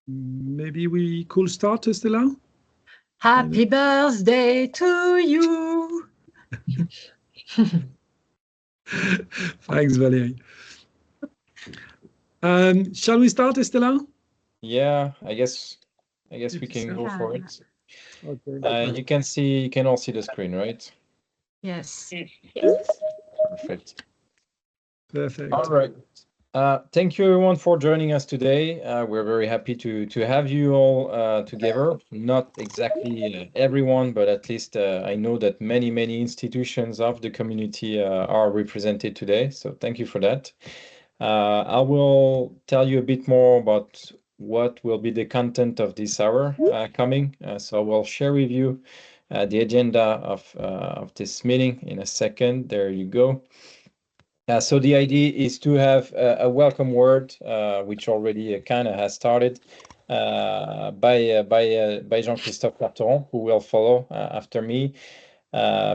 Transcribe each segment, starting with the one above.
Maybe we could start, Stella? Happy birthday to you. Thanks, Valérie. Shall we start, Stella? Yeah, I guess we can go for it. Okay. You can all see the screen, right? Yes. Perfect. Perfect. All right. Thank you everyone for joining us today. We're very happy to have you all together. Not exactly everyone, but at least I know that many institutions of the community are represented today. So thank you for that. I will tell you a bit more about what will be the content of this hour coming. So I will share with you the agenda of this meeting in a second. There you go. So the idea is to have a welcome word, which already kind of has started by Jean-Christophe Carteron, who will follow after me.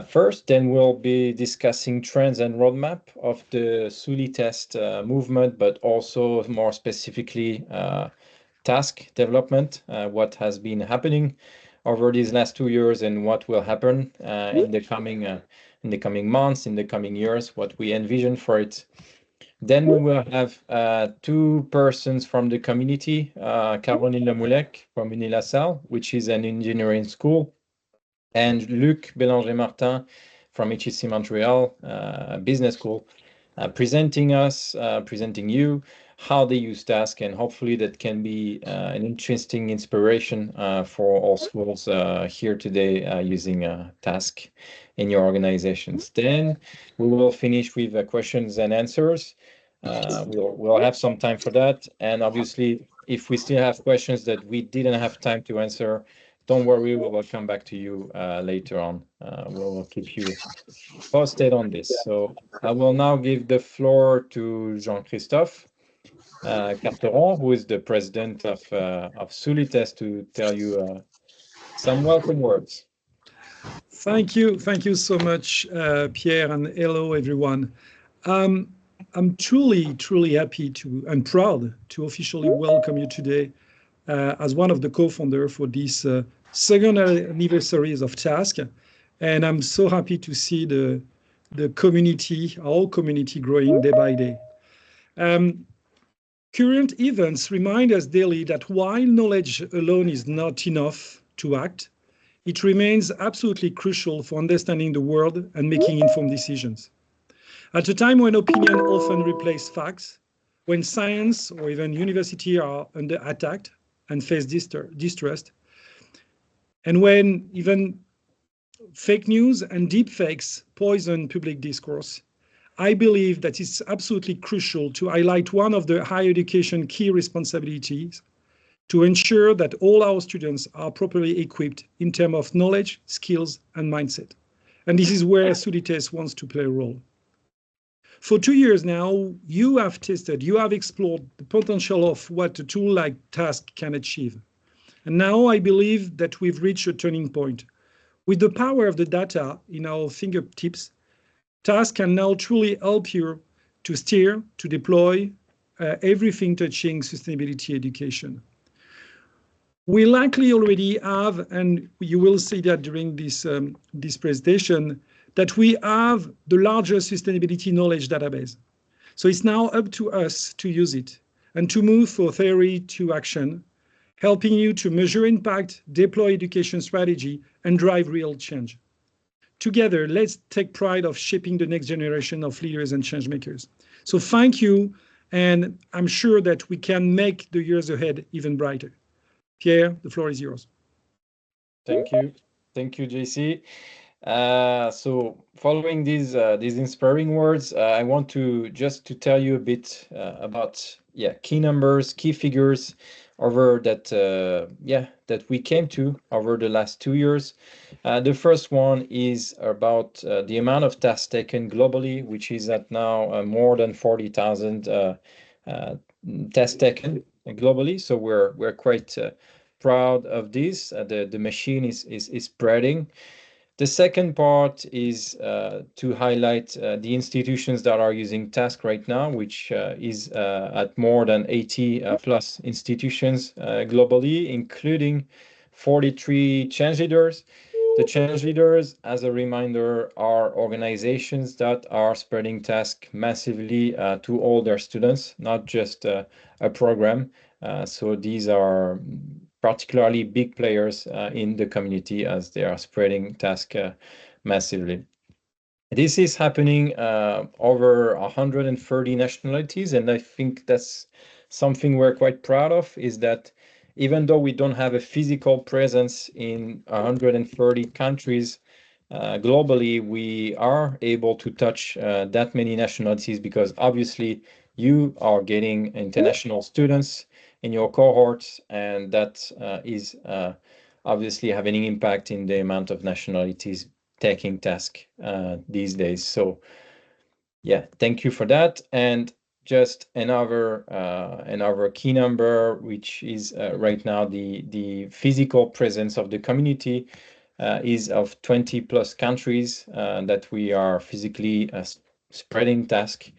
First, then we'll be discussing trends and roadmap of the SULI test movement, but also more specifically task development, what has been happening over these last 2 years and what will happen in the coming months, in the coming years, what we envision for it. Then we will have two persons from the community, Caroline Lemoulec from UniLaSalle, which is an engineering school, and Luc Bélanger-Martin from HEC Montreal Business School, presenting you how they use task, and hopefully that can be an interesting inspiration for all schools here today using task in your organizations. Then we will finish with questions and answers. We'll have some time for that, and obviously if we still have questions that we didn't have time to answer, don't worry, we will come back to you later on. We'll keep you posted on this. So I will now give the floor to Jean-Christophe Carteron, who is the president of Sulitest, to tell you some welcome words. Thank you so much, Pierre, and hello everyone. I'm truly happy and proud to officially welcome you today as one of the co-founders for this second anniversaries of Task, and I'm so happy to see the community, our community, growing day by day. Current events remind us daily that while knowledge alone is not enough to act, it remains absolutely crucial for understanding the world and making informed decisions. At a time when opinion often replaces facts, when science or even university are under attack and face distrust, and when even fake news and deep fakes poison public discourse, I believe that it's absolutely crucial to highlight one of the higher education key responsibilities to ensure that all our students are properly equipped in terms of knowledge, skills, and mindset. And this is where Sulitest wants to play a role. For 2 years now, you have explored the potential of what a tool like Task can achieve. And now I believe that we've reached a turning point. With the power of the data in our fingertips, Task can now truly help you to steer, to deploy everything touching sustainability education. We likely already have, and you will see that during this presentation, that we have the largest sustainability knowledge database. So it's now up to us to use it and to move from theory to action, helping you to measure impact, deploy education strategy, and drive real change. Together, let's take pride of shaping the next generation of leaders and change makers. So thank you, and I'm sure that we can make the years ahead even brighter. Pierre, the floor is yours. Thank you, JC. So following these inspiring words, I want to tell you a bit about key numbers, key figures over that we came to over the last 2 years. The first one is about the amount of tasks taken globally, which is at now more than 40,000 tests taken globally. So we're quite proud of this. The machine is spreading. The second part is to highlight the institutions that are using Task right now, which is at more than 80 plus institutions globally, including 43 change leaders. The change leaders, as a reminder, are organizations that are spreading Task massively to all their students, not just a program. So these are particularly big players in the community as they are spreading Task massively. This is happening over 130 nationalities, and I think that's something we're quite proud of, is that even though we don't have a physical presence in 130 countries globally, we are able to touch that many nationalities because obviously you are getting international students in your cohorts, and that is obviously having an impact in the amount of nationalities taking Task these days. So yeah, thank you for that. And just another key number, which is right now the physical presence of the community is of 20 plus countries that we are physically spreading Task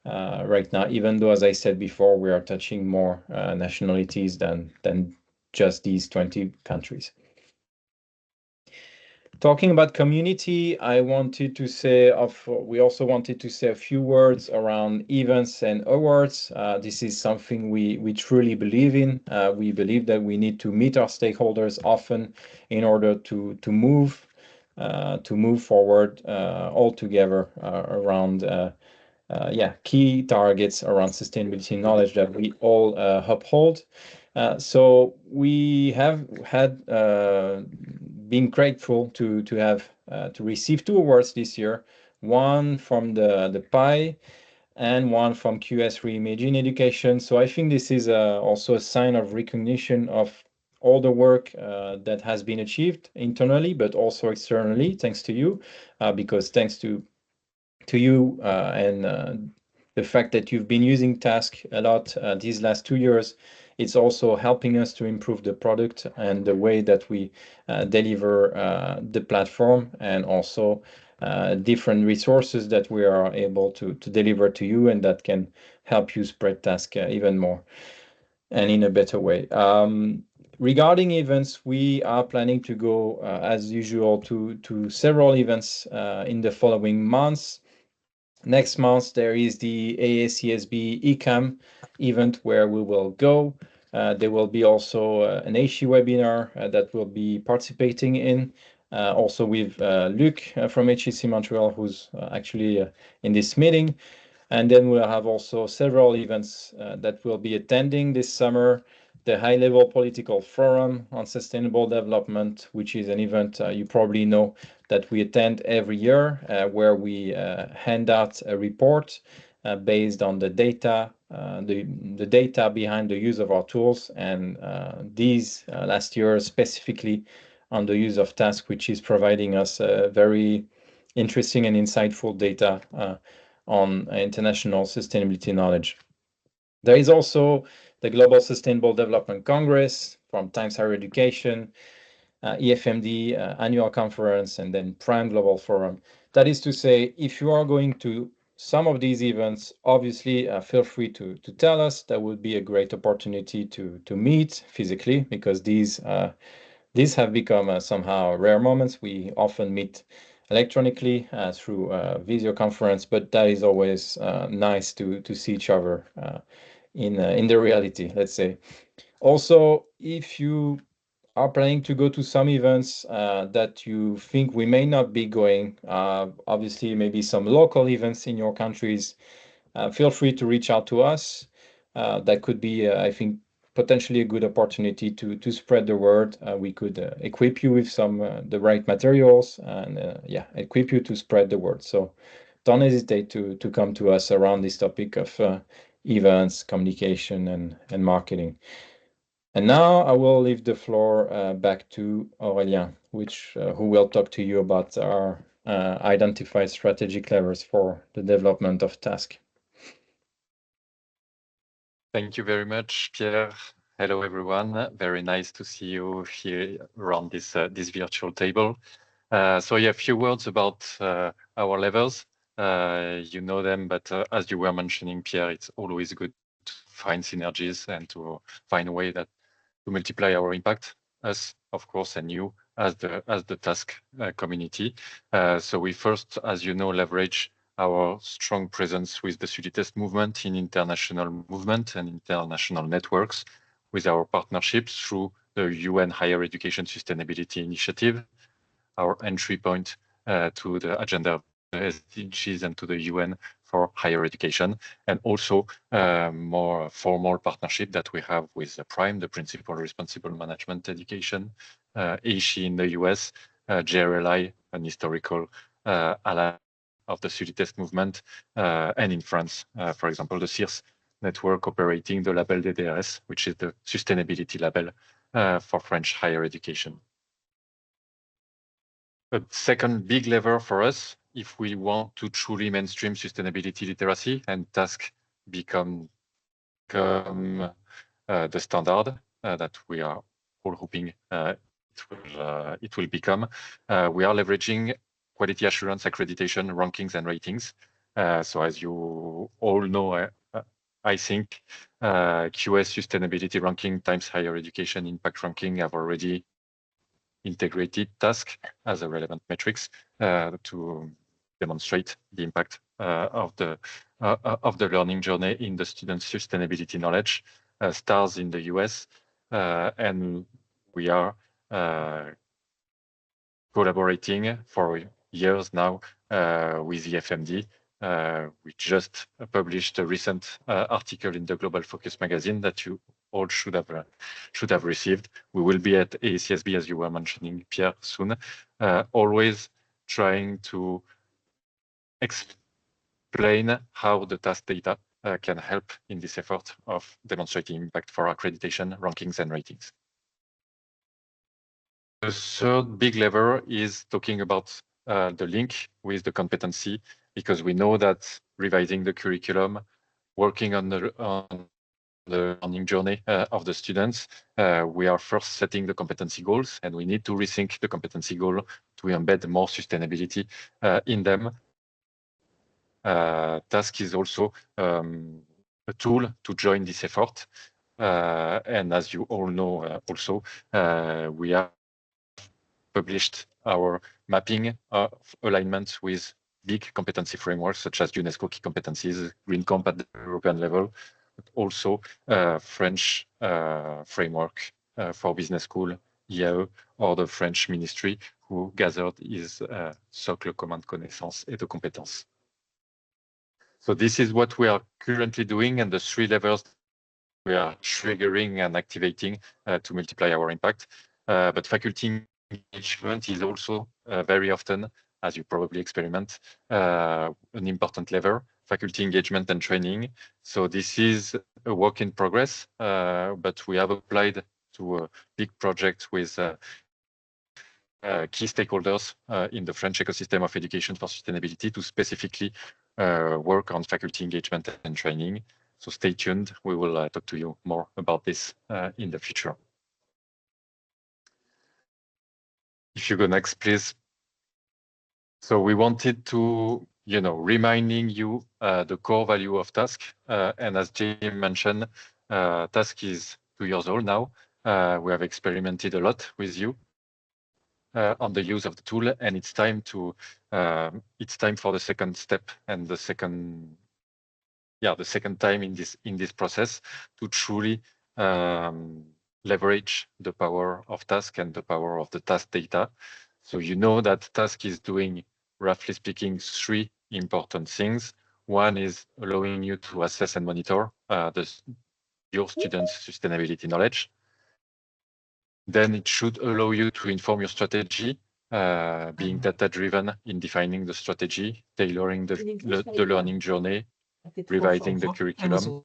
right now, even though, as I said before, we are touching more nationalities than just these 20 countries. Talking about community, we also wanted to say a few words around events and awards. This is something we truly believe in. We believe that we need to meet our stakeholders often in order to move forward all together around key targets around sustainability knowledge that we all uphold. So we have had been grateful to have to receive 2 awards this year, one from the PI and one from QS Reimagine Education. So I think this is also a sign of recognition of all the work that has been achieved internally, but also externally, thanks to you, because thanks to you and the fact that you've been using Task a lot these last 2 years, it's also helping us to improve the product and the way that we deliver the platform, and also different resources that we are able to deliver to you, and that can help you spread Task even more and in a better way. Regarding events, we are planning to go, as usual, to several events in the following months. Next month, there is the AACSB ECAM event where we will go. There will be also an HE webinar that we'll be participating in, also with Luc from HEC Montreal, who's actually in this meeting. And then we'll have also several events that we'll be attending this summer. The High-Level Political Forum on Sustainable Development, which is an event you probably know that we attend every year, where we hand out a report based on the data, the data behind the use of our tools, and these last year specifically on the use of Task, which is providing us very interesting and insightful data on international sustainability knowledge. There is also the Global Sustainable Development Congress from Times Higher Education, EFMD annual conference, and then Prime Global Forum. That is to say, if you are going to some of these events, obviously feel free to tell us. That would be a great opportunity to meet physically, because these have become somehow rare moments. We often meet electronically through video conference, but that is always nice to see each other in the reality, let's say. Also, if you are planning to go to some events that you think we may not be going, obviously maybe some local events in your countries, feel free to reach out to us. That could be, I think, potentially a good opportunity to spread the word. We could equip you with some the right materials, and equip you to spread the word. So don't hesitate to come to us around this topic of events, communication, and marketing. And now I will leave the floor back to Aurélien, who will talk to you about our identified strategic levers for the development of Task. Thank you very much, Pierre. Hello, everyone. Very nice to see you here around this virtual table. So yeah, a few words about our levels. You know them, but as you were mentioning, Pierre, it's always good to find synergies and to find a way that to multiply our impact, us, of course, and you as the task community. So we first, as you know, leverage our strong presence with the SuliTest movement in international movement and international networks with our partnerships through the UN Higher Education Sustainability Initiative, our entry point to the agenda of the SDGs and to the UN for higher education, and also more formal partnership that we have with PRIME, the Principal Responsible Management Education, HEC in the US, JRLI, an historical ally of the SuliTest movement, and in France, for example, the CIRS network operating the label DDRS, which is the sustainability label for French higher education. A second big lever for us, if we want to truly mainstream sustainability literacy and task become the standard that we are all hoping it will become, we are leveraging quality assurance accreditation rankings and ratings. So as you all know, I think QS sustainability ranking times higher education impact ranking have already integrated task as a relevant metrics to demonstrate the impact of the learning journey in the student's sustainability knowledge. STARS in the US, and we are collaborating for years now with the FMD. We just published a recent article in the Global Focus magazine that you all should have received. We will be at ACSB, as you were mentioning, Pierre, soon. Always trying to explain how the task data can help in this effort of demonstrating impact for accreditation, rankings, and ratings. The third big lever is talking about the link with the competency, because we know that revising the curriculum, working on the learning journey of the students, we are first setting the competency goals, and we need to rethink the competency goal to embed more sustainability in them. Task is also a tool to join this effort. And as you all know, also, we have published our mapping of alignment with big competency frameworks such as UNESCO key competencies, Green Comp at the European level, but also French framework for business school, IAE, or the French ministry who gathered his socle commun de connaissances et de compétences. So this is what we are currently doing, and the three levels we are triggering and activating to multiply our impact. But faculty engagement is also very often, as you probably experiment, an important lever, faculty engagement and training. So this is a work in progress, but we have applied to a big project with key stakeholders in the French ecosystem of education for sustainability to specifically work on faculty engagement and training. So stay tuned. We will talk to you more about this in the future. If you go next, please. So we wanted to, reminding you the core value of task. And as Jim mentioned, task is 2 years old now. We have experimented a lot with you on the use of the tool, and it's time for the second step and the second time in this process to truly leverage the power of task and the power of the task data. So you know that task is doing, roughly speaking, 3 important things. One is allowing you to assess and monitor your students' sustainability knowledge. Then it should allow you to inform your strategy, being data-driven in defining the strategy, tailoring the learning journey, revising the curriculum,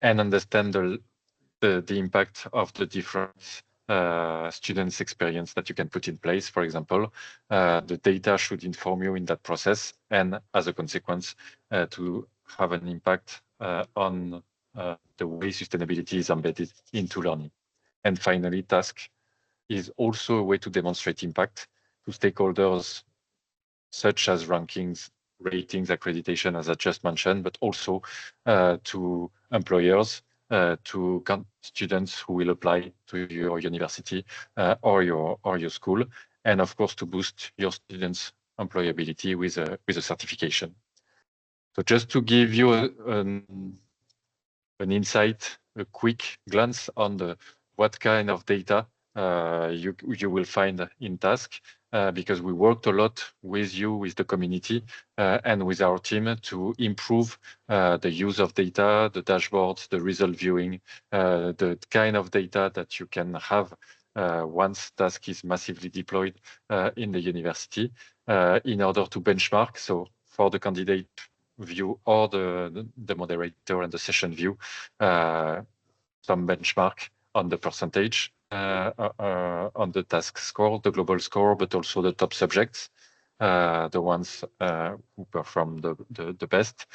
and understand the impact of the different students' experience that you can put in place. For example, the data should inform you in that process, and as a consequence, to have an impact on the way sustainability is embedded into learning. And finally, task is also a way to demonstrate impact to stakeholders, such as rankings, ratings, accreditation, as I just mentioned, but also to employers, to students who will apply to your university or your school, and of course to boost your students' employability with a certification. So just to give you an insight, a quick glance on what kind of data you will find in task, because we worked a lot with you, with the community, and with our team to improve the use of data, the dashboards, the result viewing, the kind of data that you can have once task is massively deployed in the university in order to benchmark. So for the candidate view or the moderator and the session view, some benchmark on the percentage, on the task score, the global score, but also the top subjects, the ones who perform the best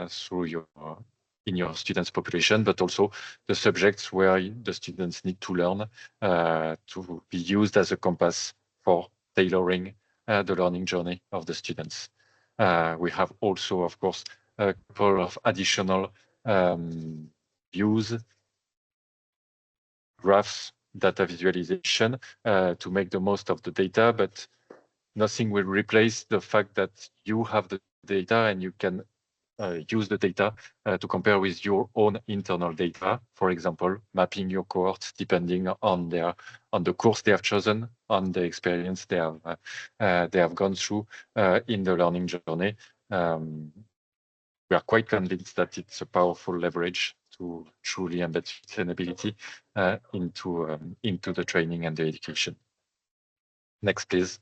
through in your students' population, but also the subjects where the students need to learn to be used as a compass for tailoring the learning journey of the students. We have also, of course, a couple of additional views, graphs, data visualization to make the most of the data, but nothing will replace the fact that you have the data and you can use the data to compare with your own internal data. For example, mapping your cohorts depending on the course they have chosen, on the experience they have gone through in the learning journey. We are quite convinced that it's a powerful leverage to truly embed sustainability into the training and the education. Next, please.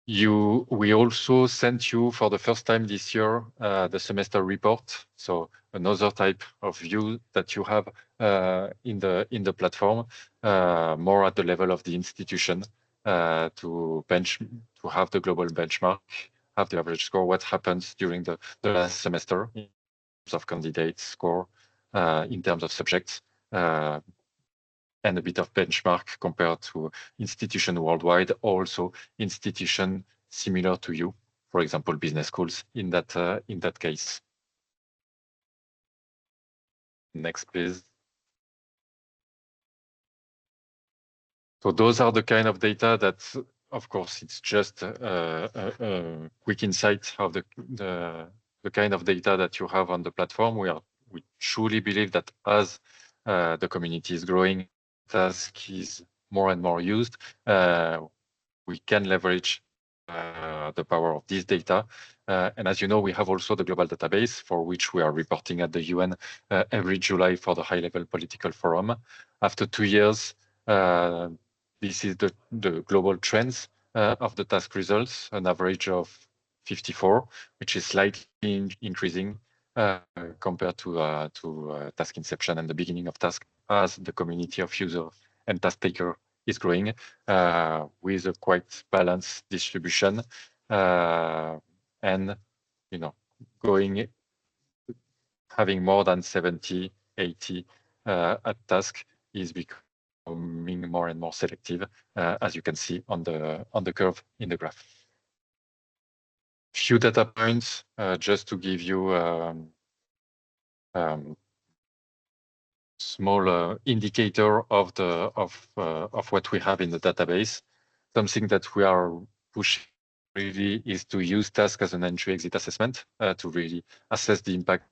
We also sent you for the first time this year the semester report. So another type of view that you have in the platform, more at the level of the institution, to have the global benchmark, have the average score, what happens during the last semester in terms of candidates score, in terms of subjects, and a bit of benchmark compared to institution worldwide, also institution similar to you, for example, business schools in that case. Next, please. So those are the kind of data that, of course, it's just a quick insight of the kind of data that you have on the platform. We truly believe that as the community is growing, task is more and more used, we can leverage the power of this data. And as you know, we have also the global database for which we are reporting at the UN every July for the high-level political forum. After 2 years, this is the global trends of the task results, an average of 54, which is slightly increasing compared to task inception and the beginning of task, as the community of users and task taker is growing with a quite balanced distribution, and having more than 70, 80 at task is becoming more and more selective, as you can see on the curve in the graph. Few data points just to give you small indicator of what we have in the database. Something that we are pushing really is to use task as an entry-exit assessment to really assess the impact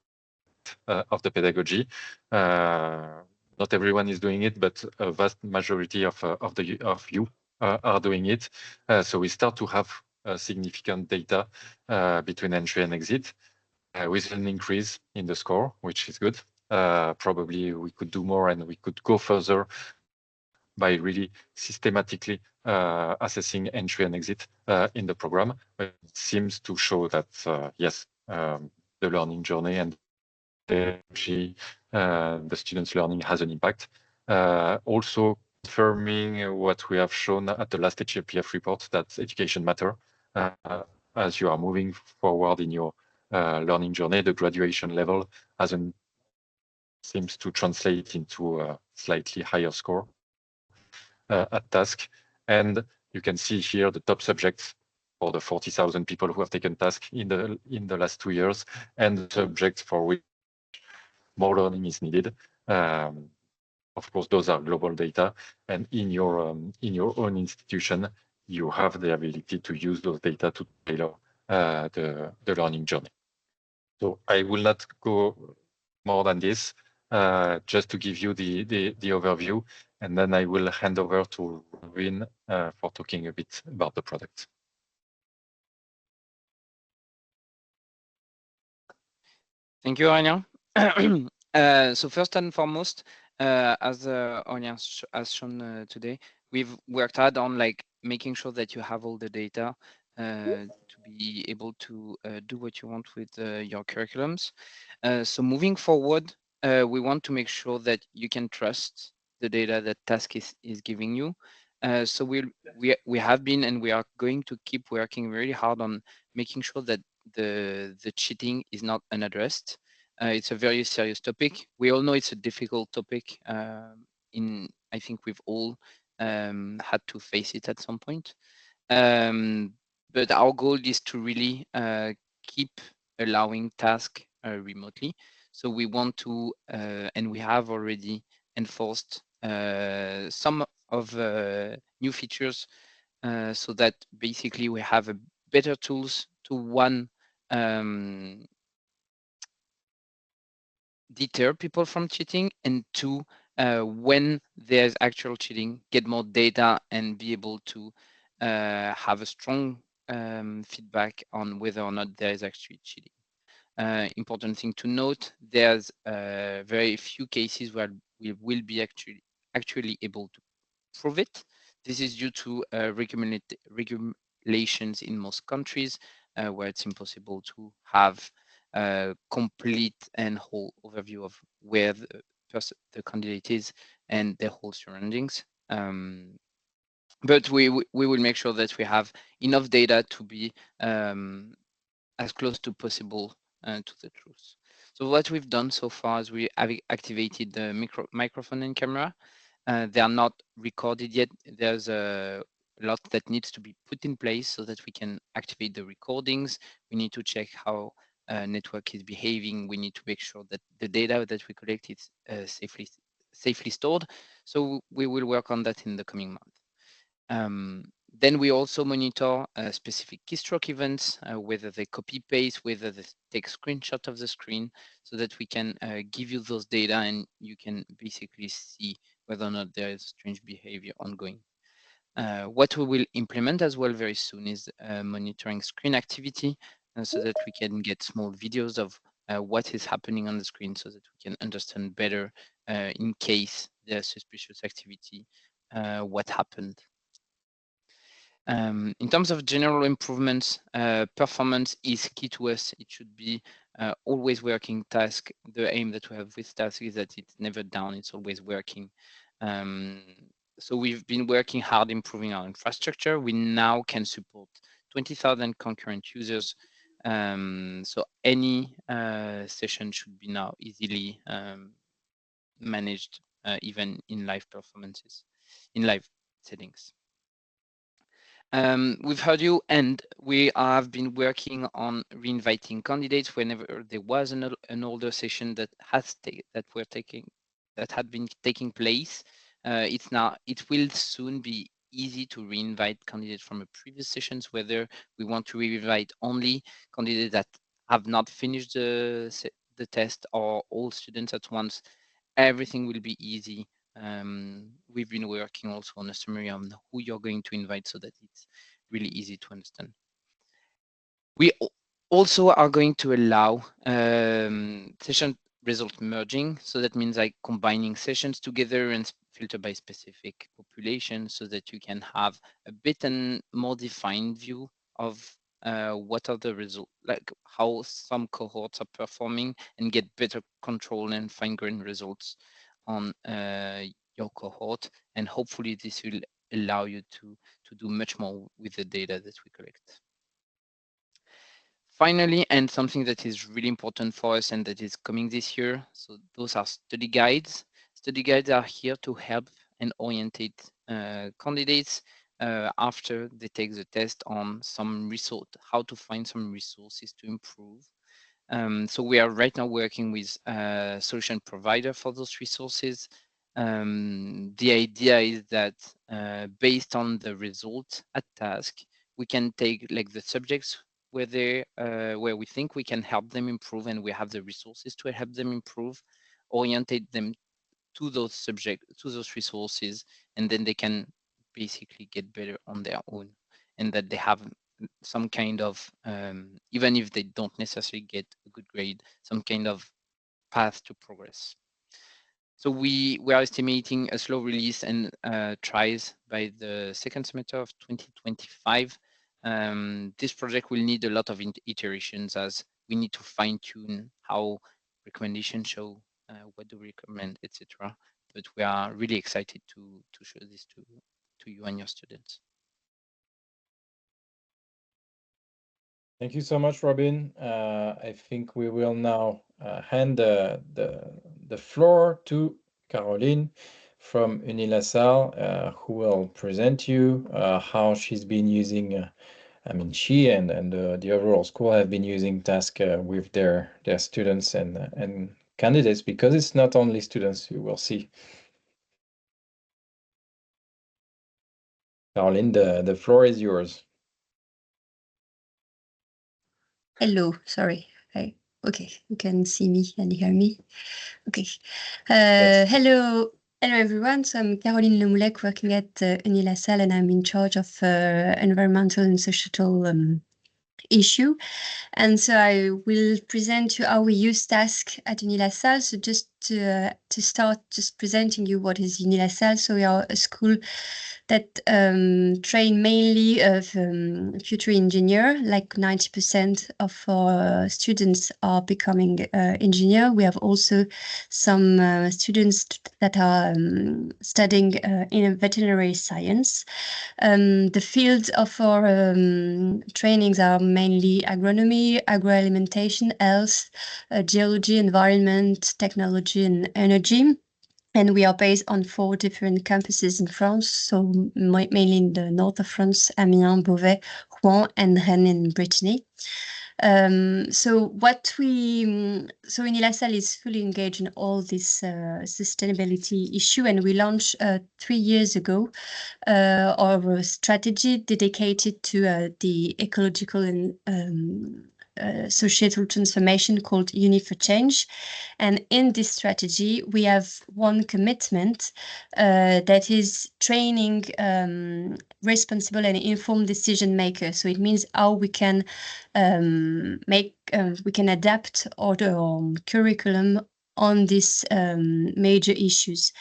of the pedagogy. Not everyone is doing it, but a vast majority of you are doing it. So we start to have significant data between entry and exit, with an increase in the score, which is good. Probably we could do more and we could go further by really systematically assessing entry and exit in the program. But it seems to show that, yes, the learning journey and the students' learning has an impact. Also confirming what we have shown at the last HLPF report, that education matter. As you are moving forward in your learning journey, the graduation level seems to translate into a slightly higher score. at task. And you can see here the top subjects for the 40,000 people who have taken task in the last 2 years, and the subjects for which more learning is needed. Of course, those are global data, and in your own institution, you have the ability to use those data to tailor the learning journey. So I will not go more than this, just to give you the overview, and then I will hand over to Robin for talking a bit about the product. Thank you, Aurélien. So first and foremost, as Aurélien has shown today, we've worked hard on making sure that you have all the data to be able to do what you want with your curriculums. So moving forward, we want to make sure that you can trust the data that Task is giving you. So we have been and we are going to keep working really hard on making sure that the cheating is not unaddressed. It's a very serious topic. We all know it's a difficult topic. I think we've all had to face it at some point. But our goal is to really keep allowing tasks remotely. So we want to, and we have already enforced some of new features so that basically we have a better tools to one, deter people from cheating, and two, when there's actual cheating, get more data and be able to have a strong feedback on whether or not there is actually cheating. Important thing to note, there's very few cases where we will be actually able to prove it. This is due to regulations in most countries where it's impossible to have a complete and whole overview of where the candidate is and their whole surroundings. But we will make sure that we have enough data to be as close to possible to the truth. So what we've done so far is we have activated the microphone and camera. They are not recorded yet. There's a lot that needs to be put in place so that we can activate the recordings. We need to check how network is behaving. We need to make sure that the data that we collect is safely stored. So we will work on that in the coming month. Then we also monitor specific keystroke events, whether they copy paste, whether they take screenshot of the screen, so that we can give you those data and you can basically see whether or not there is strange behavior ongoing. What we will implement as well very soon is monitoring screen activity, so that we can get small videos of what is happening on the screen, so that we can understand better in case there's suspicious activity, what happened. In terms of general improvements, performance is key to us. It should be always working task. The aim that we have with task is that it's never down, it's always working. So we've been working hard improving our infrastructure. We now can support 20,000 concurrent users. So any session should be now easily managed, even in live performances, in live settings. We've heard you, and we have been working on reinviting candidates whenever there was an older session that had been taking place. It will soon be easy to reinvite candidates from a previous sessions, whether we want to reinvite only candidates that have not finished the test or all students at once. Everything will be easy. We've been working also on a summary on who you're going to invite so that it's really easy to understand. We also are going to allow session result merging. So that means like combining sessions together and filter by specific population, so that you can have a bit and more defined view of what are the results, like how some cohorts are performing, and get better control and fine-grained results on your cohort. And hopefully this will allow you to do much more with the data that we collect. Finally, and something that is really important for us and that is coming this year, so those are study guides. Study guides are here to help and orientate candidates after they take the test on some resource, how to find some resources to improve. So we are right now working with a solution provider for those resources. The idea is that based on the result at task, we can take like the subjects where they where we think we can help them improve and we have the resources to help them improve, orientate them to those subjects, to those resources, and then they can basically get better on their own, and that they have some kind of, even if they don't necessarily get a good grade, some kind of path to progress. So we are estimating a slow release and tries by the second semester of 2025. This project will need a lot of iterations as we need to fine tune how recommendations show, what do we recommend, etc. But we are really excited to show this to you and your students. Thank you so much, Robin. I think we will now hand the floor to Caroline from UniLaSalle, who will present you how she's been using, I mean, she and the overall school have been using task with their students and candidates, because it's not only students you will see. Caroline, the floor is yours. Hello, sorry. Okay, you can see me and hear me. Okay. Yes. Hello everyone. So I'm Caroline Lemoulec, working at UniLaSalle, and I'm in charge of environmental and societal issue. And so I will present you how we use task at UniLaSalle. So just to start, just presenting you what is UniLaSalle. So we are a school that train mainly of future engineer. Like 90% of our students are becoming engineer. We have also some students that are studying in veterinary science. The fields of our trainings are mainly agronomy, agroalimentation, health, geology, environment, technology, and energy. And we are based on 4 different campuses in France, so mainly in the north of France, Amiens, Beauvais, Rouen, and Rennes in Brittany. So UniLaSalle is fully engaged in all this sustainability issue, and we launched 3 years ago our strategy dedicated to the ecological and societal transformation called Uni for Change. And in this strategy, we have one commitment that is training responsible and informed decision makers. So it means how we can we can adapt our curriculum on these major issues.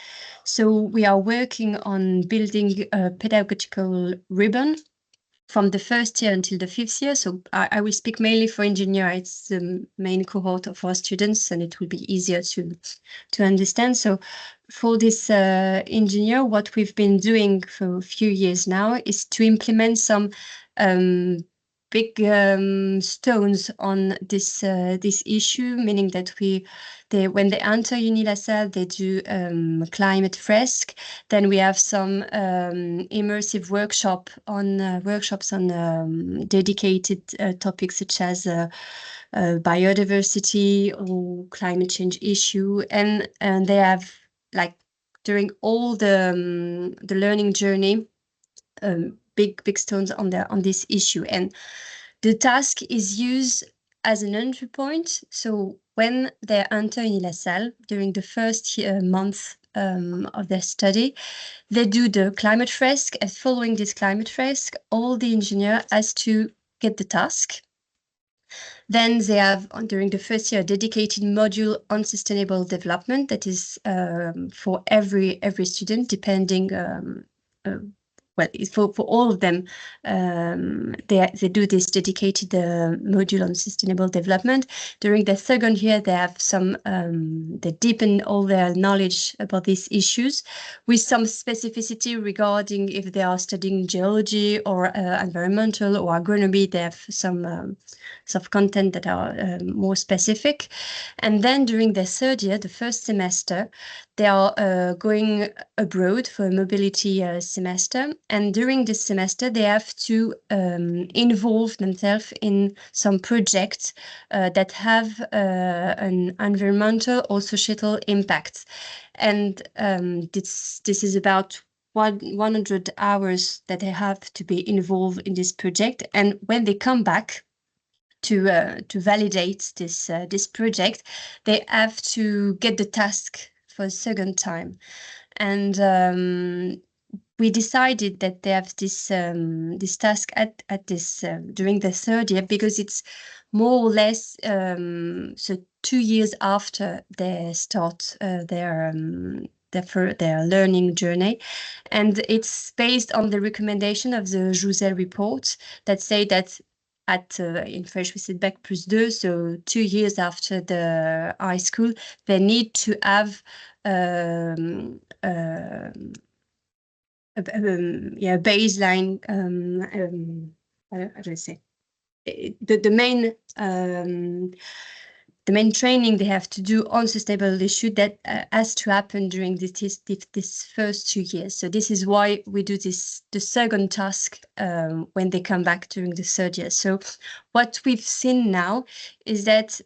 So we are working on building a pedagogical ribbon from the first year until the 5th year. So I will speak mainly for engineer. It's the main cohort of our students, and it will be easier to understand. So for this engineer, what we've been doing for a few years now is to implement some big stones on this issue, meaning that when they enter UniLaSalle, they do climate fresk. Then we have some immersive workshops on dedicated topics such as biodiversity or climate change issue, and they have, like, during all the learning journey, big stones on this issue. And the task is used as an entry point. So when they enter UniLaSalle during the first month of their study, they do the climate fresk, and following this climate fresk, all the engineer has to get the task. Then they have, during the first year, a dedicated module on sustainable development that is for every student, depending well, for all of them, they do this dedicated module on sustainable development. During the second year, they have some, they deepen all their knowledge about these issues with some specificity regarding if they are studying geology or environmental or agronomy. They have some content that are more specific. And then during the third year, the first semester, they are going abroad for a mobility semester. And during this semester, they have to involve themselves in some projects that have an environmental or societal impact. And this is about 100 hours that they have to be involved in this project. And when they come back to validate this project, they have to get the task for a second time. And we decided that they have this task at this during the third year, because it's more or less so 2 years after they start their learning journey, and it's based on the recommendation of the Jouzel report that say that in French we said bac plus 2, so 2 years after the high school, they need to have baseline. How do I say? The main training they have to do on sustainable issue that has to happen during this first 2 years. So this is why we do the second task when they come back during the third year. So what we've seen now is that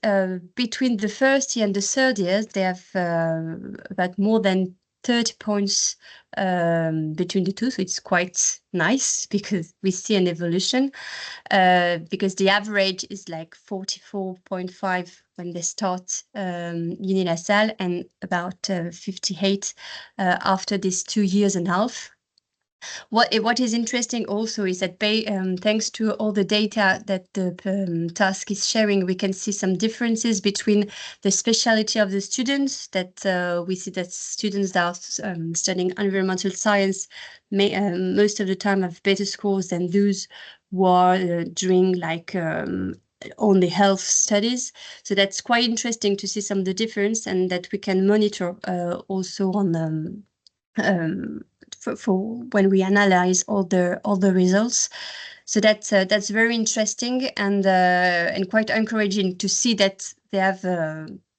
between the first year and the third year, they have about more than 30 points between the two. So it's quite nice because we see an evolution, because the average is like 44.5 when they start UniLaSalle, and about 58 after these 2 years and a half. What is interesting also is that thanks to all the data that the task is sharing, we can see some differences between the specialty of the students. That we see that students that are studying environmental science most of the time have better scores than those who are doing like only health studies. So that's quite interesting to see some of the difference, and that we can monitor also on for when we analyze all the results. So that's very interesting and quite encouraging to see that they have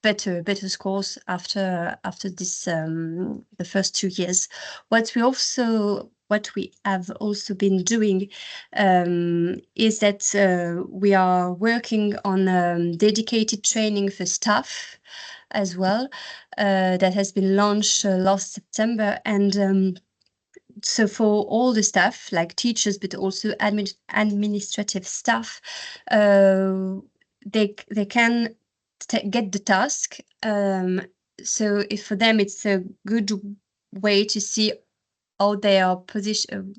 better scores after this the first 2 years. What we have also been doing is that we are working on dedicated training for staff as well, that has been launched last September. And so for all the staff, like teachers, but also administrative staff, they can get the task. So if for them, it's a good way to see how they are positioned,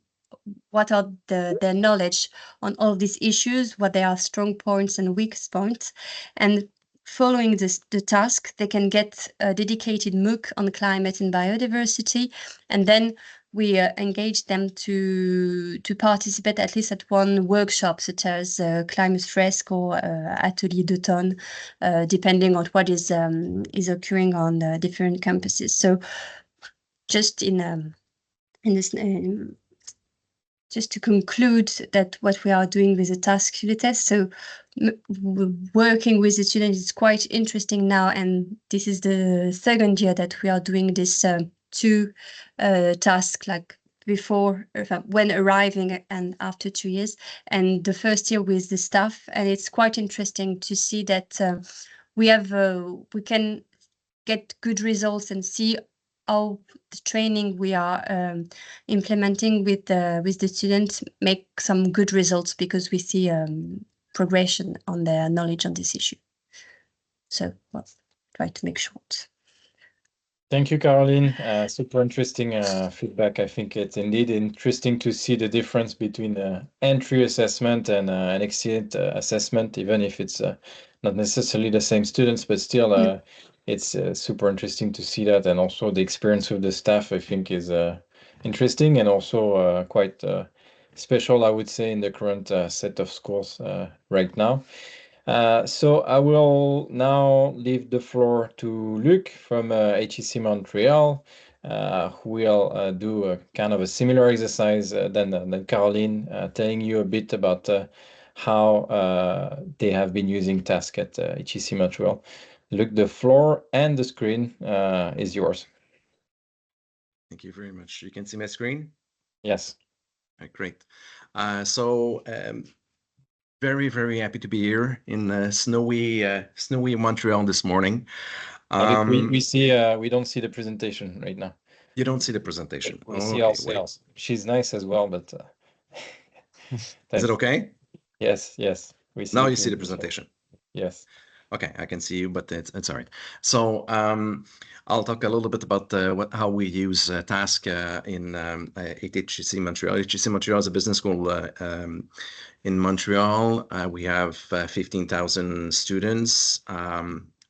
what are their knowledge on all these issues, what their strong points and weak points. And following the task, they can get a dedicated MOOC on climate and biodiversity, and then we engage them to participate at least at one workshop, such as climate fresque or atelier d'automne, depending on what is occurring on different campuses. So just in this. Just to conclude that what we are doing with the task test, so working with the students is quite interesting now, and this is the second year that we are doing this two tasks, like before, when arriving and after 2 years, and the first year with the staff. And it's quite interesting to see that we can get good results and see how the training we are implementing with the students make some good results, because we see progression on their knowledge on this issue. So well, try to make short. Thank you, Caroline. Super interesting feedback. I think it's indeed interesting to see the difference between entry assessment and an exit assessment, even if it's not necessarily the same students, but still it's super interesting to see that. And also the experience with the staff, I think, is interesting and also quite special, I would say, in the current set of schools right now. So I will now leave the floor to Luc from HEC Montreal, who will do a kind of a similar exercise than Caroline, telling you a bit about how they have been using task at HEC Montreal. Luc, the floor and the screen is yours. Thank you very much. You can see my screen? Yes. Great. Very, very happy to be here in snowy Montreal this morning. We see we don't see the presentation right now. You don't see the presentation. We see ourselves. She's nice as well, but is it okay? Yes, yes. We see now you see the presentation. Yes. Okay, I can see you, but it's all right. So I'll talk a little bit about how we use task at HEC Montreal. HEC Montreal is a business school in Montreal. We have 15,000 students,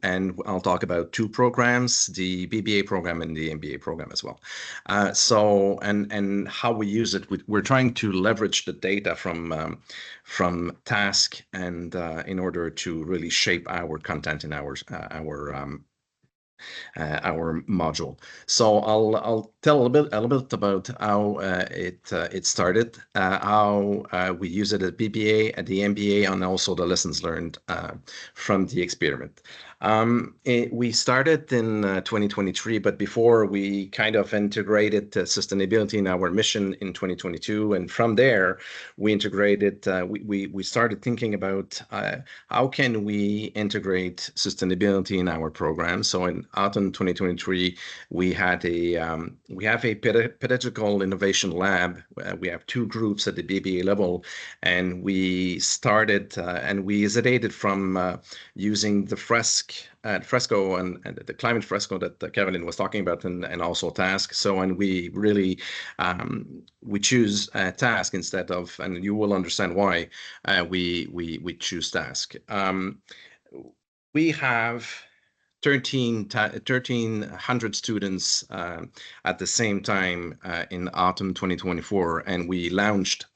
and I'll talk about two programs, the BBA program and the MBA program as well. And how we use it, we're trying to leverage the data from task and in order to really shape our content in our module. So I'll tell a little bit about how it started, how we use it at BBA, at the MBA, and also the lessons learned from the experiment. We started in 2023, but before we kind of integrated sustainability in our mission in 2022, and from there we integrated. We started thinking about how can we integrate sustainability in our program. So in autumn 2023, we have a pedagogical innovation lab. We have two groups at the BBA level, and we started and we iterated from using the fresco and the climate fresco that Caroline was talking about, and also task. So, and we really we choose task instead of, and you will understand why we choose task. We have 1,300 students at the same time in autumn 2024, and we launched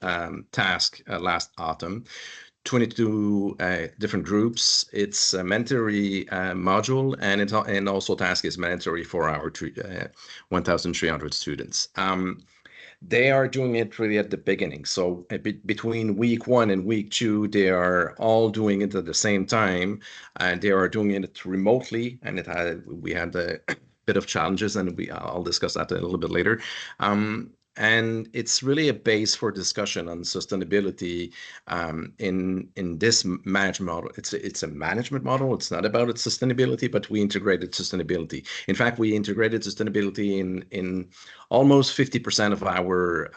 task last autumn. 22 different groups. It's a mandatory module, and also task is mandatory for our 1,300 students. They are doing it really at the beginning. So between week 1 and week 2, they are all doing it at the same time, and they are doing it remotely. And we had a bit of challenges, and I'll discuss that a little bit later. And it's really a base for discussion on sustainability in this management model. It's a management model. It's not about its sustainability, but we integrated sustainability. In fact, we integrated sustainability in almost 50% of our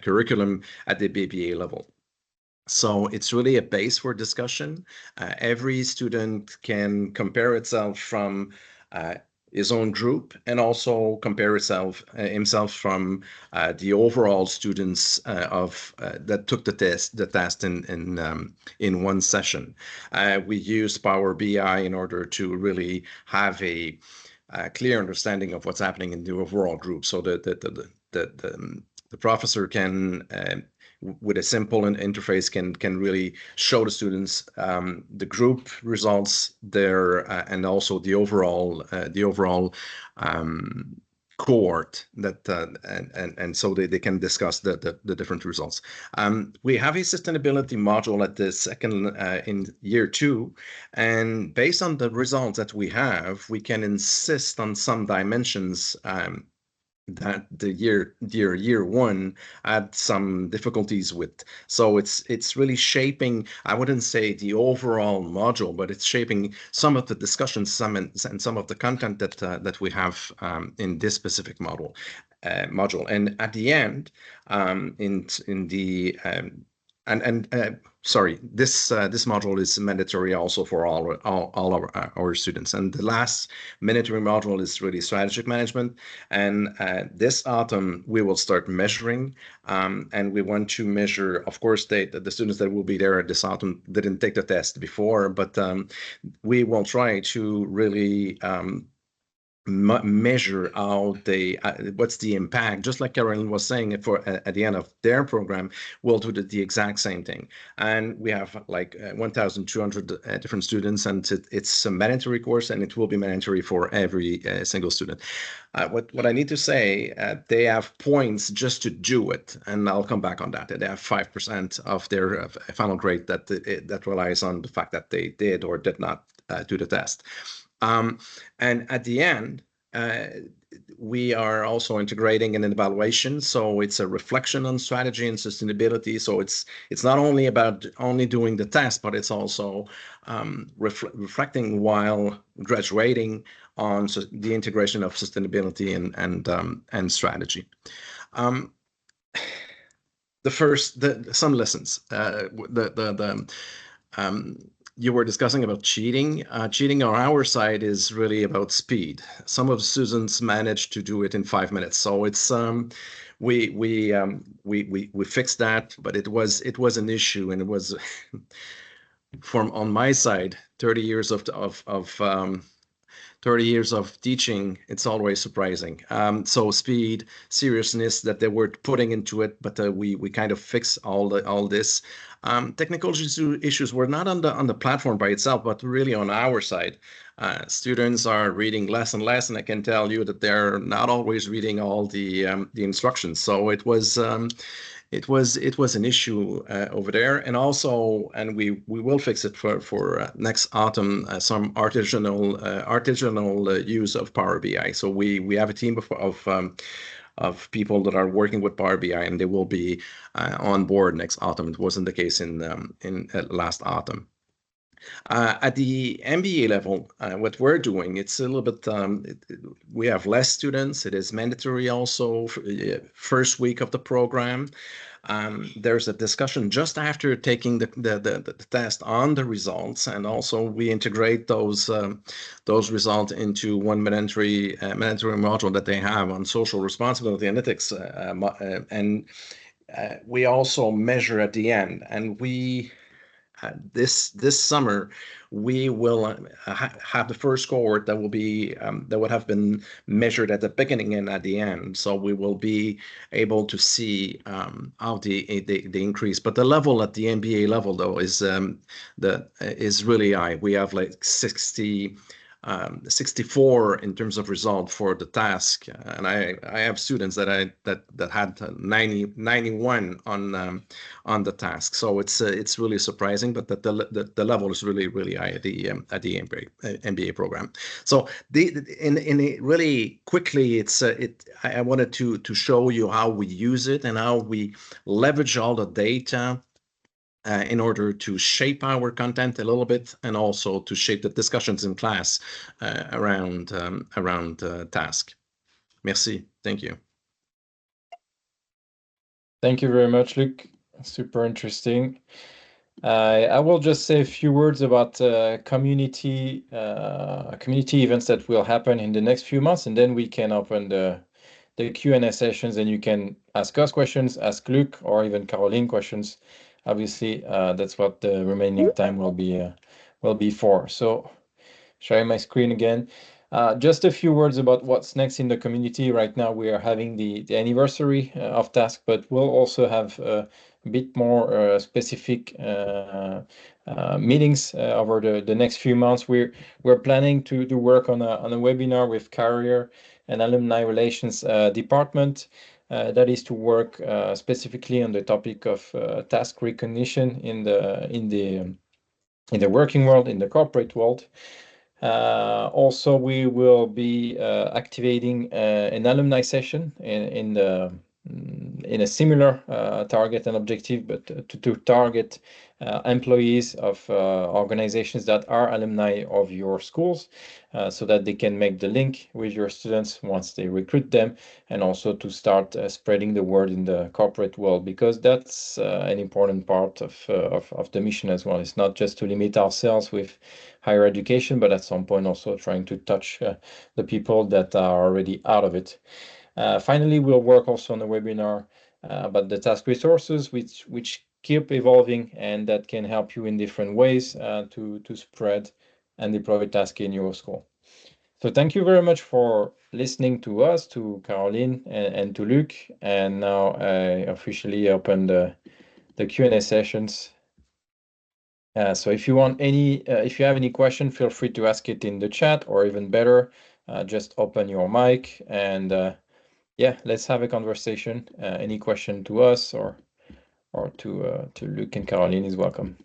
curriculum at the BBA level. So it's really a base for discussion. Every student can compare itself from his own group, and also compare himself from the overall students that took the test in one session. We used Power BI in order to really have a clear understanding of what's happening in the overall group, so that the professor can with a simple interface can really show the students the group results there, and also the overall cohort that and so they can discuss the different results. We have a sustainability module at the second in year 2, and based on the results that we have, we can insist on some dimensions that the year 1 had some difficulties with. So it's really shaping, I wouldn't say the overall module, but it's shaping some of the discussions, and some of the content that we have in this specific module. And at the end, sorry, this module is mandatory also for all our students. And the last mandatory module is really strategic management. And this autumn we will start measuring, and we want to measure. Of course, the students that will be there this autumn didn't take the test before, but we will try to really measure how they what's the impact. Just like Caroline was saying, for at the end of their program, we'll do the exact same thing. And we have like 1,200 different students, and it's a mandatory course, and it will be mandatory for every single student. What I need to say, they have points just to do it, and I'll come back on that. They have 5% of their final grade that relies on the fact that they did or did not do the test. And at the end, we are also integrating an evaluation. So it's a reflection on strategy and sustainability. So it's not only about only doing the test, but it's also reflecting while graduating on the integration of sustainability and strategy. Some lessons. You were discussing about cheating. Cheating on our side is really about speed. Some of the students managed to do it in 5 minutes. So it's we fixed that, but it was an issue, and it was from on my side, 30 years of 30 years of teaching, it's always surprising. So speed, seriousness that they were putting into it, but we kind of fix all this. Technical issues were not on the platform by itself, but really on our side. Students are reading less and less, and I can tell you that they're not always reading all the instructions. So it was an issue over there, and also, and we will fix it for next autumn, some artisanal use of Power BI. So we have a team of people that are working with Power BI, and they will be on board next autumn. It wasn't the case in last autumn. At the MBA level, what we're doing, it's a little bit, we have less students. It is mandatory also for first week of the program. There's a discussion just after taking the test on the results, and also we integrate those results into one mandatory module that they have on social responsibility and ethics, and we also measure at the end. And we this summer we will have the first cohort that will be that would have been measured at the beginning and at the end. So we will be able to see how the increase. But the level at the MBA level though is really high. We have like 64 in terms of result for the task, and I have students that had 91 on the task. So it's really surprising, but that the level is really high at the MBA program. So really quickly, I wanted to show you how we use it and how we leverage all the data in order to shape our content a little bit, and also to shape the discussions in class around task. Merci. Thank you. Thank you very much, Luc. Super interesting. I will just say a few words about community events that will happen in the next few months, and then we can open the Q&A sessions, and you can ask us questions, ask Luc, or even Caroline questions. Obviously, that's what the remaining time will be for. So, sharing my screen again. Just a few words about what's next in the community. Right now, we are having the anniversary of Task, but we'll also have a bit more specific meetings over the next few months. We're planning to work on a webinar with Career and Alumni Relations Department. That is to work specifically on the topic of task recognition in the working world, in the corporate world. Also, we will be activating an alumni session in a similar target and objective, but to target employees of organizations that are alumni of your schools, so that they can make the link with your students once they recruit them, and also to start spreading the word in the corporate world, because that's an important part of the mission as well. It's not just to limit ourselves with higher education, but at some point also trying to touch the people that are already out of it. Finally, we'll work also on a webinar about the task resources, which keep evolving and that can help you in different ways to spread and deploy task in your school. So thank you very much for listening to us, to Caroline and to Luc. And now I officially open the Q&A sessions. So if you want if you have any question, feel free to ask it in the chat, or even better, just open your mic and yeah, let's have a conversation. Any question to us or to Luc and Caroline is welcome.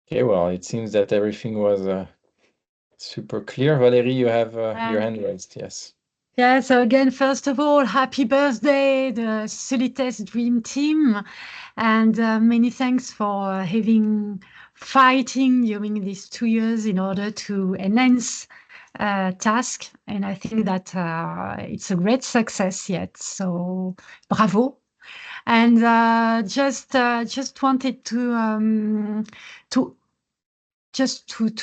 Okay, well, it seems that everything was super clear. Valerie, you have your hand raised. Yes. Yeah, so again, first of all, happy birthday, the Solites Dream Team, and many thanks for fighting during these 2 years in order to enhance task. And I think that it's a great success yet. So bravo. And just wanted to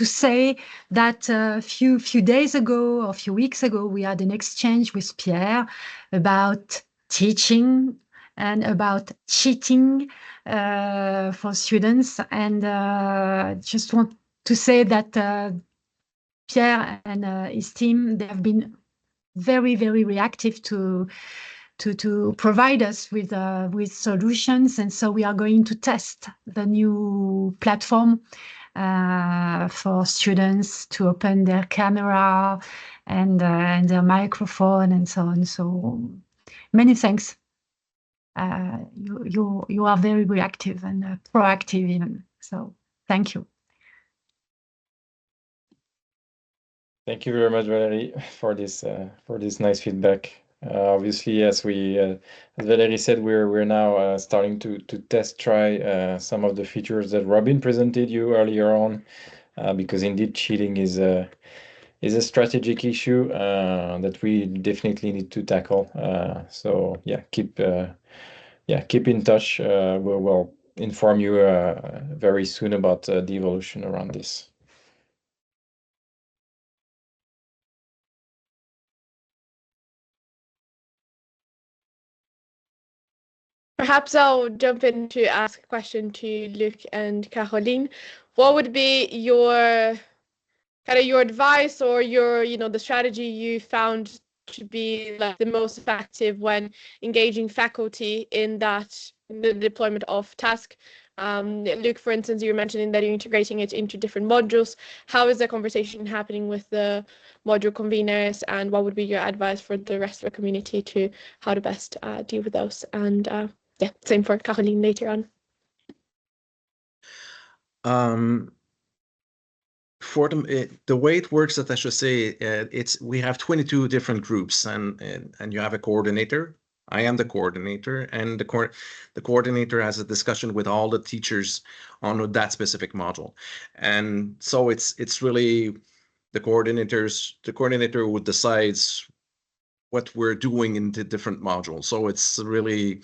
say that a few days ago or a few weeks ago, we had an exchange with Pierre about teaching and about cheating for students. And just want to say that Pierre and his team, they have been very, very reactive to provide us with solutions. And so we are going to test the new platform for students to open their camera and their microphone and so on. So many thanks. You are very reactive and proactive even. So thank you. Thank you very much, Valerie, for this nice feedback. Obviously, as Valerie said, we're now starting to try some of the features that Robin presented you earlier on, because indeed cheating is a strategic issue that we definitely need to tackle. So yeah, keep in touch. We'll inform you very soon about the evolution around this. Perhaps I'll jump in to ask a question to Luc and Caroline. What would be your advice or the strategy you found to be like the most effective when engaging faculty in the deployment of task? Luc, for instance, you were mentioning that you're integrating it into different modules. How is the conversation happening with the module conveners, and what would be your advice for the rest of the community to how to best deal with those? And yeah, same for Caroline later on. For the way it works at HEC, we have 22 different groups, and you have a coordinator. I am the coordinator, and the coordinator has a discussion with all the teachers on that specific module. And so it's really the coordinator who decides what we're doing in the different modules. So it's really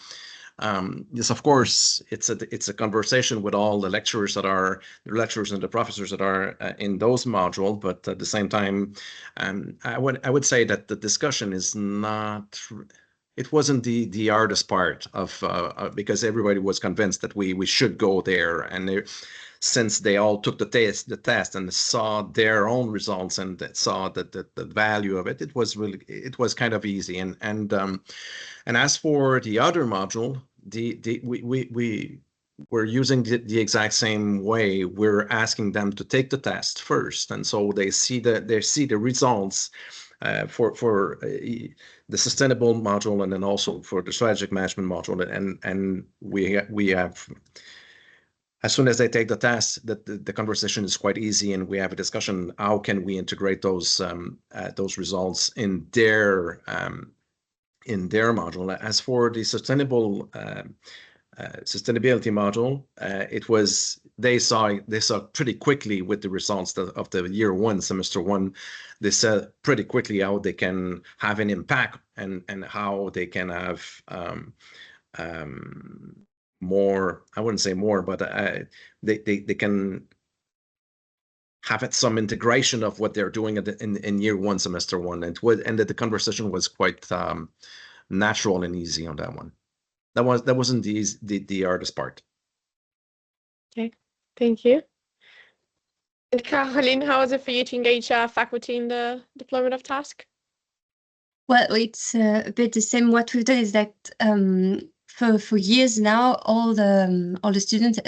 yes, of course, it's a conversation with all the lecturers and the professors that are in those modules. But at the same time, I would say that the discussion is not. It wasn't the hardest part of because everybody was convinced that we should go there, and since they all took the test and saw their own results and saw that the value of it, it was kind of easy. And as for the other module, we're using the exact same way. We're asking them to take the test first, and so they see the results for the sustainable module, and then also for the strategic management module. And we have, as soon as they take the test, the conversation is quite easy, and we have a discussion. How can we integrate those results in their module? As for the sustainability module, they saw pretty quickly with the results of the year one, semester one. They saw pretty quickly how they can have an impact and how they can have more. I wouldn't say more, but they can have some integration of what they're doing in year one, semester one, and that the conversation was quite natural and easy on that one. that wasn't the hardest part. Okay, thank you. And Caroline, how is it for you to engage faculty in the deployment of task? Well, it's a bit the same. What we've done is that for years now, all the students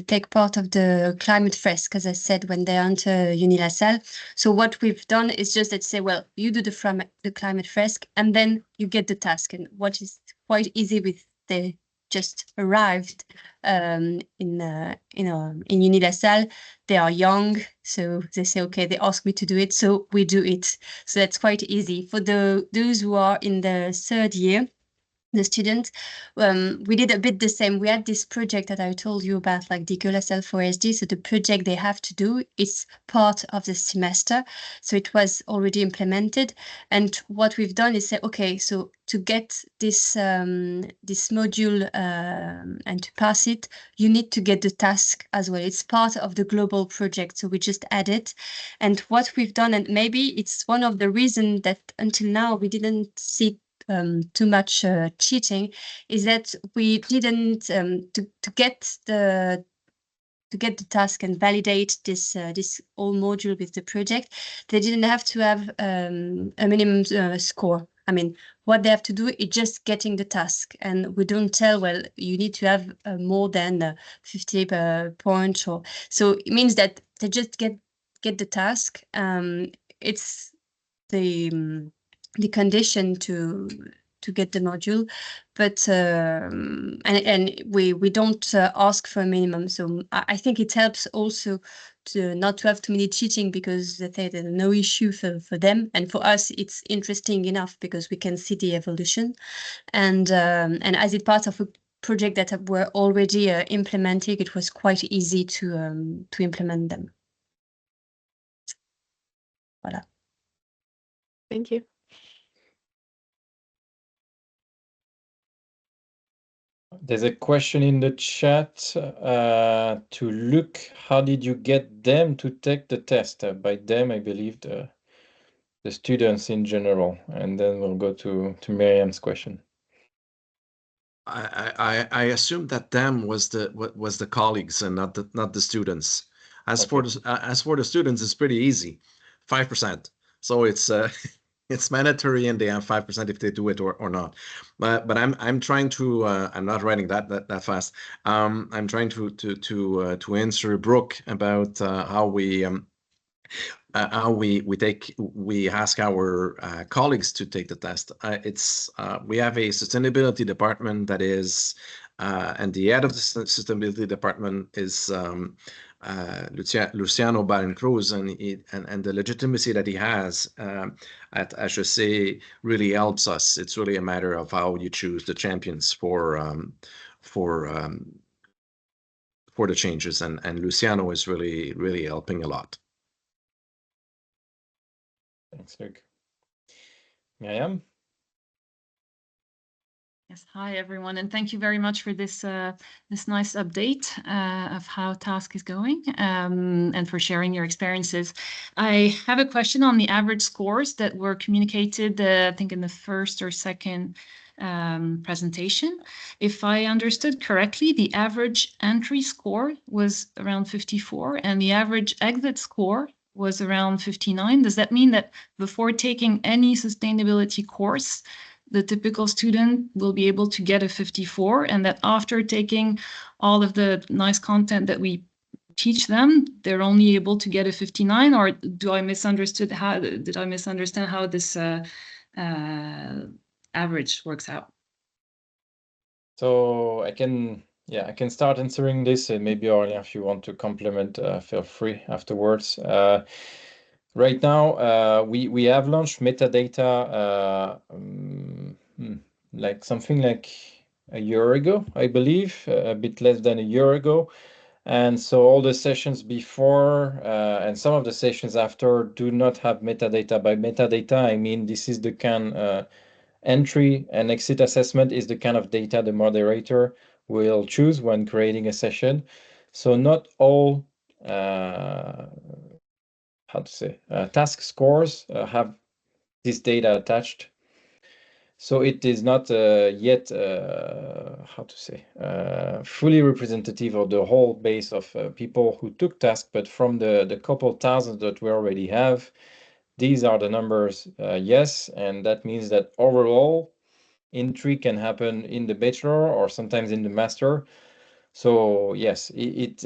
take part of the climate fresk, as I said, when they enter UniLaSalle. So what we've done is just that say, well, you do the climate fresk, and then you get the task. And what is quite easy with they just arrived in UniLaSalle. They are young, so they say, okay, they ask me to do it, so we do it. So that's quite easy. For those who are in the third year, the students, we did a bit the same. We had this project that I told you about, like the UniLaSalle for SD. So the project they have to do is part of the semester. So it was already implemented. And what we've done is say, okay, so to get this this module and to pass it, you need to get the task as well. It's part of the global project. So we just add it. And what we've done, and maybe it's one of the reasons that until now we didn't see too much cheating, is that we didn't to get the task and validate this this whole module with the project. They didn't have to have a minimum score. I mean, what they have to do is just getting the task, and we don't tell, well, you need to have more than 50 points, or so it means that they just get the task. It's the condition to get the module, but and we don't ask for a minimum. So I think it helps also to not to have too many cheating, because there's no issue for them, and for us it's interesting enough because we can see the evolution, and as it's part of a project that were already implemented, it was quite easy to implement them. Voilà. Thank you. There's a question in the chat to Luc. How did you get them to take the test? By them, I believe the students in general. And then we'll go to Miriam's question. I assume that them was the colleagues and not the students. As for the students, it's pretty easy, 5%. So it's it's mandatory, and they have 5% if they do it or not. But I'm trying to I'm not writing that fast. I'm trying to answer Brooke about how we ask our colleagues to take the test. We have a sustainability department that is, and the head of the sustainability department is Luciano Baron-Cruz, and the legitimacy that he has at HEC really helps us. It's really a matter of how you choose the champions for the changes, and Luciano is really helping a lot. Thanks, Luc. Miriam? Yes, hi everyone, and thank you very much for this this nice update of how task is going, and for sharing your experiences. I have a question on the average scores that were communicated, I think in the first or second presentation. If I understood correctly, the average entry score was around 54, and the average exit score was around 59. Does that mean that before taking any sustainability course, the typical student will be able to get a 54, and that after taking all of the nice content that we teach them, they're only able to get a 59? Or did I misunderstand how this average works out? So I can start answering this, and maybe Aurélien, if you want to complement, feel free afterwards. Right now, we have launched metadata like something like a year ago, I believe, a bit less than a year ago. And so all the sessions before and some of the sessions after do not have metadata. By metadata, I mean this is the kind entry and exit assessment is the kind of data the moderator will choose when creating a session. So not all task scores have this data attached. So it is not yet how to say, fully representative of the whole base of people who took task, but from the couple thousands that we already have, these are the numbers, yes, and that means that overall, entry can happen in the bachelor or sometimes in the master. So yes, it's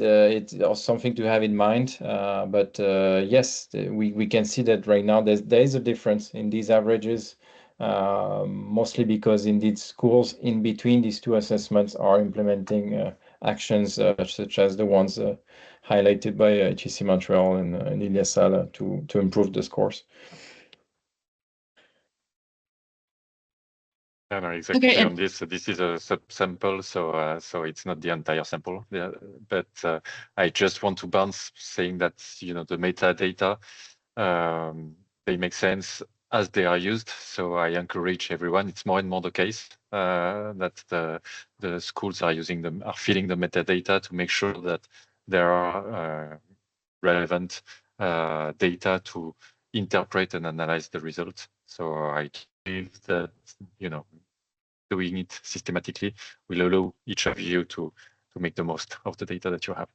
something to have in mind. But yes, we can see that right now there is a difference in these averages, mostly because indeed schools in between these two assessments are implementing actions such as the ones highlighted by HEC Montreal and UniLaSalle to improve the scores. No, exactly. Okay, On this, this is a subsample, so it's not the entire sample. Yeah, but I just want to bounce saying that the metadata they make sense as they are used. So I encourage everyone. It's more and more the case that the schools are filling the metadata to make sure that there are relevant data to interpret and analyze the results. So I believe that doing it systematically will allow each of you to make the most of the data that you have.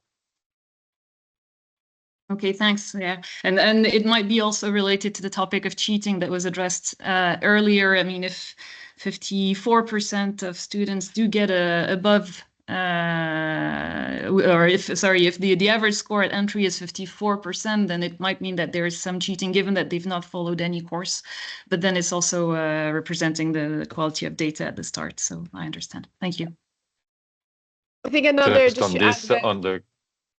okay, thanks. Yeah, and it might be also related to the topic of cheating that was addressed earlier. I mean, if 54% of students do get above, or if the average score at entry is 54%, then it might mean that there is some cheating given that they've not followed any course. But then it's also representing the quality of data at the start. So I understand. Thank you. I think another Just on this,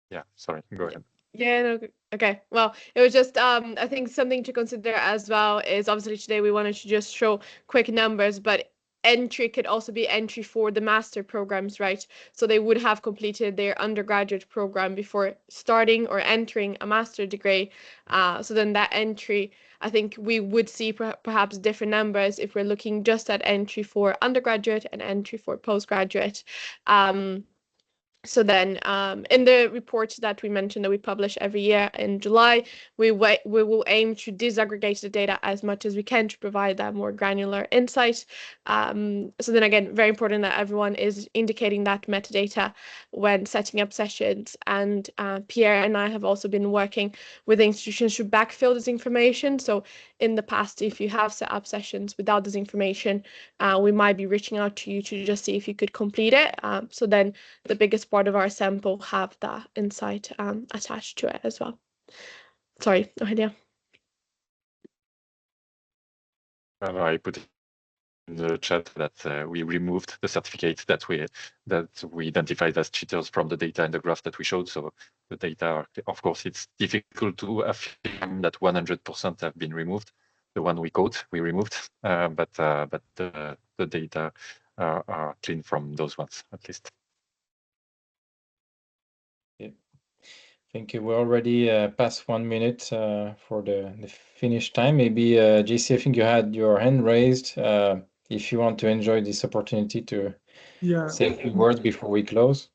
yeah, sorry, go ahead. Yeah, no, okay. Well, it was just I think something to consider as well is obviously today we wanted to just show quick numbers, but entry could also be entry for the master programs, right? So they would have completed their undergraduate program before starting or entering a master degree. So then that entry, I think we would see perhaps different numbers if we're looking just at entry for undergraduate and entry for postgraduate. So then in the report that we mentioned that we publish every year in July, we will aim to disaggregate the data as much as we can to provide that more granular insight. So then again, very important that everyone is indicating that metadata when setting up sessions. And Pierre and I have also been working with institutions to backfill this information. So in the past, if you have set up sessions without this information, we might be reaching out to you to just see if you could complete it. So then the biggest part of our sample have that insight attached to it as well. Sorry, no idea. I put in the chat that we removed the certificate that we identified as cheaters from the data and the graph that we showed. So the data, of course, it's difficult to affirm that 100% have been removed. The one we caught, we removed, but the data are clean from those ones, at least. Thank you. We're already past 1 minute for the finish time. Maybe JC, I think you had your hand raised. If you want to enjoy this opportunity to say a few words before we close.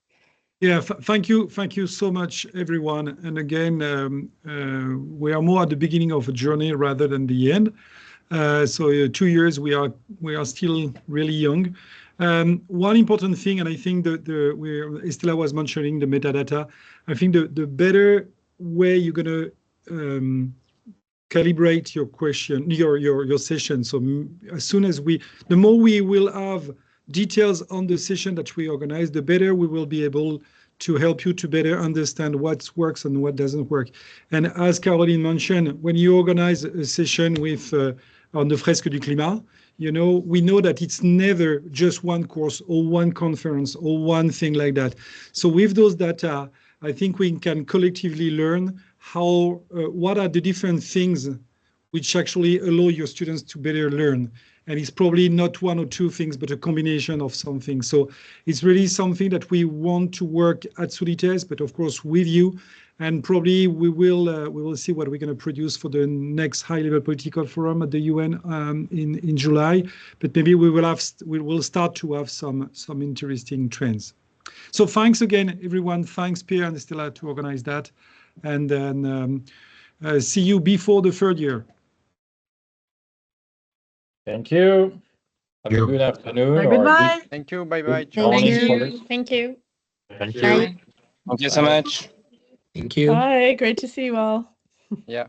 Yeah, thank you so much, everyone. And again, we are more at the beginning of a journey rather than the end. So 2 years, we are still really young. One important thing, and I think Estela was mentioning the metadata. I think the better way you're going to calibrate your question, your session. So as soon as the more we will have details on the session that we organize, the better we will be able to help you to better understand what works and what doesn't work. And as Caroline mentioned, when you organize a session with on the Fresque du Climat, we know that it's never just one course or one conference or one thing like that. So with those data, I think we can collectively learn what are the different things which actually allow your students to better learn. And it's probably not one or two things, but a combination of something. So it's really something that we want to work at Solites, but of course with you. And probably we will see what we're going to produce for the next high-level political forum at the UN in July. But maybe we will start to have some interesting trends. So thanks again, everyone. Thanks, Pierre and Estela, to organize that. And then see you before the third year. Thank you. Have a good afternoon or Goodbye. good Thank you. Bye-bye. morning. you. for us. Thank you. Thank you. Bye. Thank you so much. Thank you. Bye. Great to see you all. Yeah.